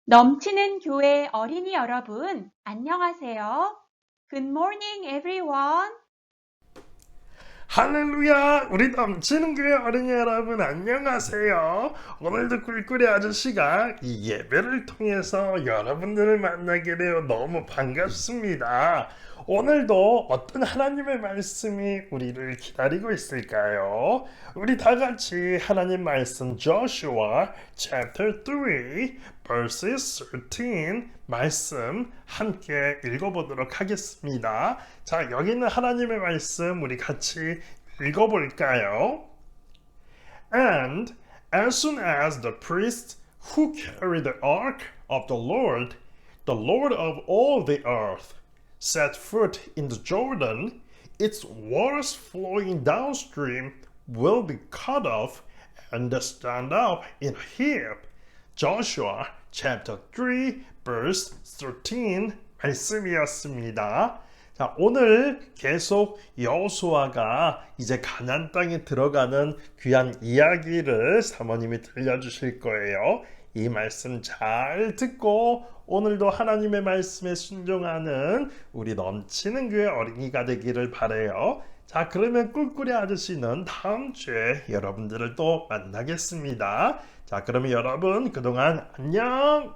넘치는 교회 어린이 여러분, 안녕하세요. Good morning, everyone. 할렐루야! 우리 넘치는 교회 어린이 여러분 안녕하세요. 오늘도 꿀꿀이 아저씨가 이 예배를 통해서 여러분들을 만나게 되어 너무 반갑습니다. 오늘도 어떤 하나님의 말씀이 우리를 기다리고 있을까요? 우리 다 같이 하나님 말씀 Joshua chapter 3 verses 13 말씀 함께 읽어보도록 하겠습니다. 자, 여기 있는 하나님의 말씀 우리 같이 읽어볼까요? And as soon as the priests who carry the ark of the Lord of all the earth, set foot in the Jordan, its waters flowing downstream will be cut off and stand up in a heap. Joshua chapter 3 verse 13 말씀이었습니다. 자, 오늘 계속 여호수아가 이제 가나안 땅에 들어가는 귀한 이야기를 사모님이 들려주실 거예요. 이 말씀 잘 듣고 오늘도 하나님의 말씀에 순종하는 우리 넘치는 교회 어린이가 되기를 바라요. 자, 그러면 꿀꿀이 아저씨는 다음 주에 여러분들을 또 만나겠습니다. 자, 그러면 여러분 그동안 안녕!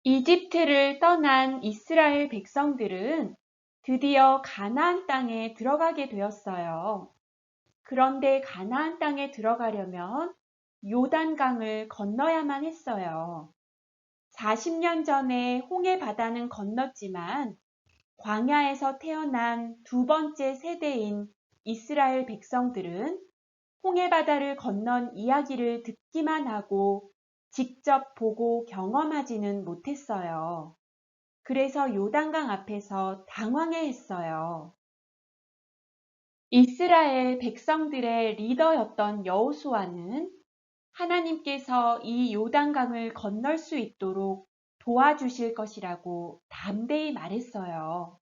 이집트를 떠난 이스라엘 백성들은 드디어 가나안 땅에 들어가게 되었어요. 그런데 가나안 땅에 들어가려면 요단강을 건너야만 했어요. 40년 전에 홍해 바다는 건넜지만 광야에서 태어난 두 번째 세대인 이스라엘 백성들은 홍해 바다를 건넌 이야기를 듣기만 하고 직접 보고 경험하지는 못했어요. 그래서 요단강 앞에서 당황해 했어요. 이스라엘 백성들의 리더였던 여호수아는 하나님께서 이 요단강을 건널 수 있도록 도와주실 것이라고 담대히 말했어요.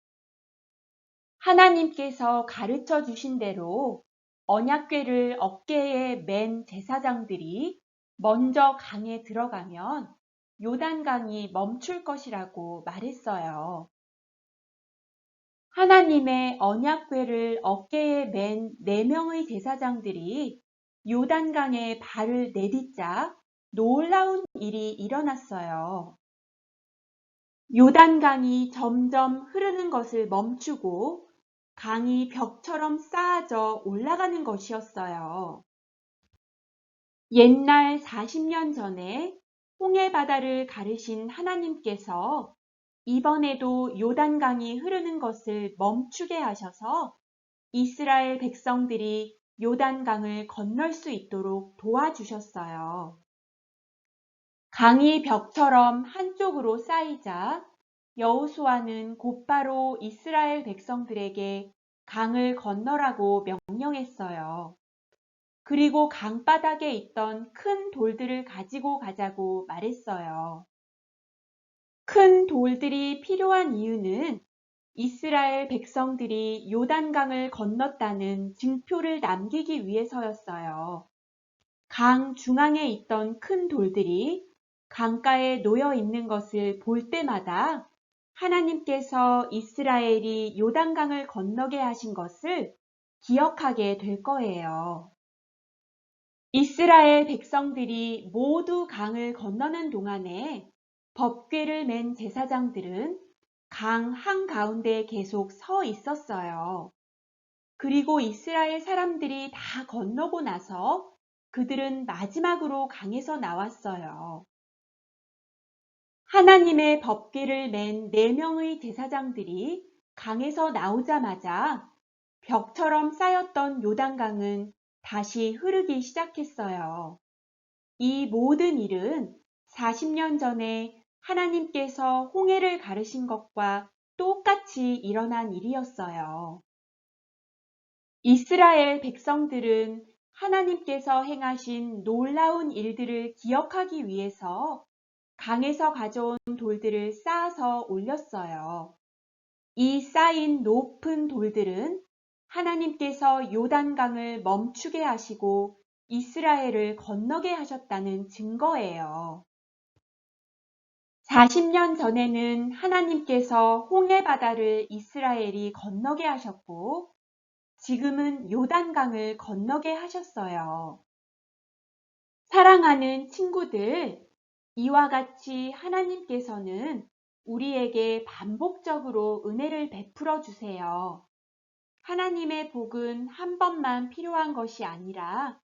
하나님께서 가르쳐 주신 대로 언약궤를 어깨에 맨 제사장들이 먼저 강에 들어가면 요단강이 멈출 것이라고 말했어요. 하나님의 언약궤를 어깨에 맨 4명의 제사장들이 요단강에 발을 내딛자 놀라운 일이 일어났어요. 요단강이 점점 흐르는 것을 멈추고 강이 벽처럼 쌓아져 올라가는 것이었어요. 옛날 40년 전에 홍해 바다를 가르신 하나님께서 이번에도 요단강이 흐르는 것을 멈추게 하셔서 이스라엘 백성들이 요단강을 건널 수 있도록 도와주셨어요. 강이 벽처럼 한쪽으로 쌓이자 여호수아는 곧바로 이스라엘 백성들에게 강을 건너라고 명령했어요. 그리고 강바닥에 있던 큰 돌들을 가지고 가자고 말했어요. 큰 돌들이 필요한 이유는 이스라엘 백성들이 요단강을 건넜다는 증표를 남기기 위해서였어요. 강 중앙에 있던 큰 돌들이 강가에 놓여 있는 것을 볼 때마다 하나님께서 이스라엘이 요단강을 건너게 하신 것을 기억하게 될 거예요. 이스라엘 백성들이 모두 강을 건너는 동안에 법궤를 맨 제사장들은 강 한가운데에 계속 서 있었어요. 그리고 이스라엘 사람들이 다 건너고 나서 그들은 마지막으로 강에서 나왔어요. 하나님의 법궤를 맨 4명의 제사장들이 강에서 나오자마자 벽처럼 쌓였던 요단강은 다시 흐르기 시작했어요. 이 모든 일은 40년 전에 하나님께서 홍해를 가르신 것과 똑같이 일어난 일이었어요. 이스라엘 백성들은 하나님께서 행하신 놀라운 일들을 기억하기 위해서 강에서 가져온 돌들을 쌓아서 올렸어요. 이 쌓인 높은 돌들은 하나님께서 요단강을 멈추게 하시고 이스라엘을 건너게 하셨다는 증거예요. 40년 전에는 하나님께서 홍해 바다를 이스라엘이 건너게 하셨고, 지금은 요단강을 건너게 하셨어요. 사랑하는 친구들, 이와 같이 하나님께서는 우리에게 반복적으로 은혜를 베풀어 주세요. 하나님의 복은 한 번만 필요한 것이 아니라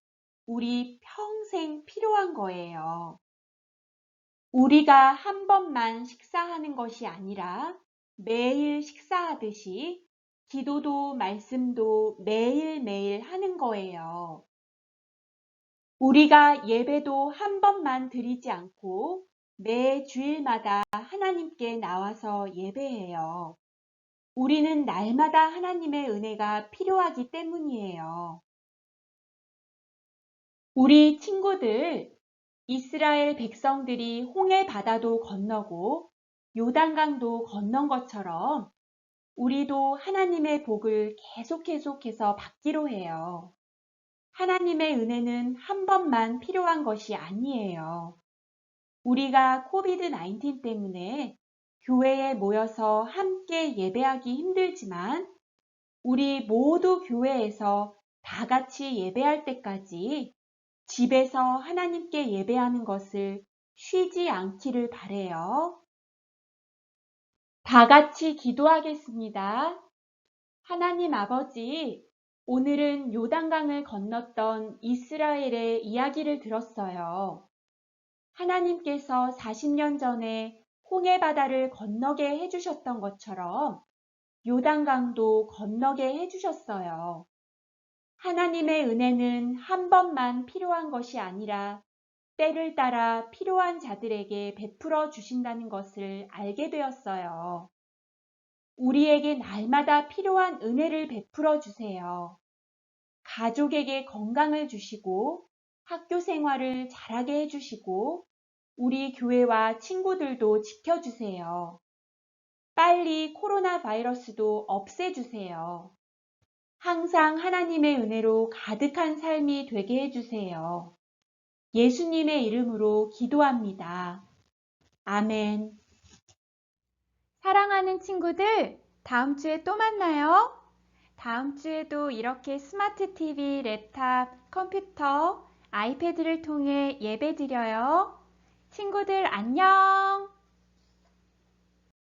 우리 평생 필요한 거예요. 우리가 한 번만 식사하는 것이 아니라 매일 식사하듯이 기도도 말씀도 매일매일 하는 거예요. 우리가 예배도 한 번만 드리지 않고 매 주일마다 하나님께 나와서 예배해요. 우리는 날마다 하나님의 은혜가 필요하기 때문이에요. 우리 친구들, 이스라엘 백성들이 홍해 바다도 건너고 요단강도 건넌 것처럼 우리도 하나님의 복을 계속해서 받기로 해요. 하나님의 은혜는 한 번만 필요한 것이 아니에요. 우리가 코비드-19 때문에 교회에 모여서 함께 예배하기 힘들지만 우리 모두 교회에서 다 같이 예배할 때까지 집에서 하나님께 예배하는 것을 쉬지 않기를 바래요. 다 같이 기도하겠습니다. 하나님 아버지, 오늘은 요단강을 건넜던 이스라엘의 이야기를 들었어요. 하나님께서 40년 전에 홍해 바다를 건너게 해주셨던 것처럼 요단강도 건너게 해주셨어요. 하나님의 은혜는 한 번만 필요한 것이 아니라 때를 따라 필요한 자들에게 베풀어 주신다는 것을 알게 되었어요. 우리에게 날마다 필요한 은혜를 베풀어 주세요. 가족에게 건강을 주시고 학교 생활을 잘하게 해주시고 우리 교회와 친구들도 지켜주세요. 빨리 코로나 바이러스도 없애주세요. 항상 하나님의 은혜로 가득한 삶이 되게 해주세요. 예수님의 이름으로 기도합니다. 아멘. 사랑하는 친구들, 다음 주에 또 만나요. 다음 주에도 이렇게 스마트 TV, 랩탑, 컴퓨터, 아이패드를 통해 예배 드려요. 친구들 안녕!